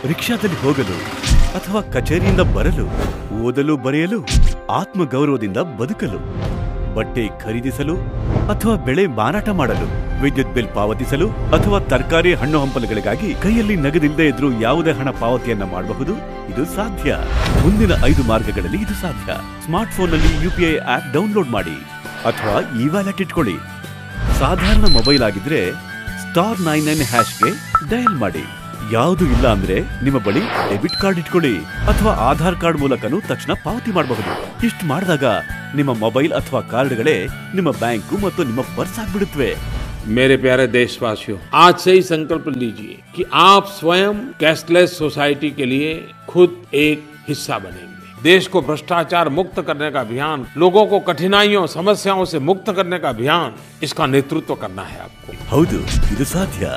ರಿಕ್ಷಾದಲ್ಲಿ ಹೋಗಲು ಅಥವಾ ಕಚೇರಿಯಿಂದ ಬರಲು, ಓದಲು ಬರೆಯಲು, ಆತ್ಮಗೌರವದಿಂದ ಬದುಕಲು, ಬಟ್ಟೆ ಖರೀದಿಸಲು ಅಥವಾ ಬೆಳೆ ಮಾರಾಟ ಮಾಡಲು, ವಿದ್ಯುತ್ ಬಿಲ್ ಪಾವತಿಸಲು ಅಥವಾ ತರಕಾರಿ ಹಣ್ಣು ಹಂಪಲುಗಳಿಗಾಗಿ ಕೈಯಲ್ಲಿ ನಗದಿಲ್ಲದೆ ಇದ್ರೂ ಯಾವುದೇ ಹಣ ಪಾವತಿಯನ್ನ ಮಾಡಬಹುದು. ಇದು ಸಾಧ್ಯ. ಮುಂದಿನ 5 ಮಾರ್ಗಗಳಲ್ಲಿ ಇದು ಸಾಧ್ಯ. ಸ್ಮಾರ್ಟ್ ಫೋನ್ನಲ್ಲಿ UPI ಆಪ್ ಡೌನ್ಲೋಡ್ ಮಾಡಿ ಅಥವಾ ಇ-ವ್ಯಾಲೆಟ್ ಇಟ್ಕೊಳ್ಳಿ. ಸಾಧಾರಣ ಮೊಬೈಲ್ ಆಗಿದ್ರೆ *99# ಡಯಲ್ ಮಾಡಿ. ಯಾವುದು ಇಲ್ಲ ಅಂದ್ರೆ ನಿಮ್ಮ ಬಳಿ ಡೆಬಿಟ್ ಕಾರ್ಡ್ ಇಟ್ಕೊಳ್ಳಿ ಅಥವಾ ಆಧಾರ್ ಕಾರ್ಡ್ ಮೂಲಕನೂ ತಕ್ಷಣ ಪಾವತಿ ಮಾಡಬಹುದು. ಇಷ್ಟು ಮಾಡಿದಾಗ ನಿಮ್ಮ ಮೊಬೈಲ್ ಅಥವಾ ಕಾರ್ಡ್ಗಳೇ ನಿಮ್ಮ ಬ್ಯಾಂಕು ಮತ್ತು ನಿಮ್ಮ ಪರ್ಸ್ ಆಗ್ಬಿಡುತ್ತವೆ. मेरे प्यारे देशवासियों, आज से ही संकल्प लीजिए कि आप स्वयं कैशलेस सोसाइटी के लिए खुद एक हिस्सा बनेंगे। देश को भ्रष्टाचार मुक्त करने का अभियान, लोगों को कठिनाइयों समस्याओं से मुक्त करने का अभियान, इसका नेतृत्व करना है आपको। हौदु, इदु साध्य.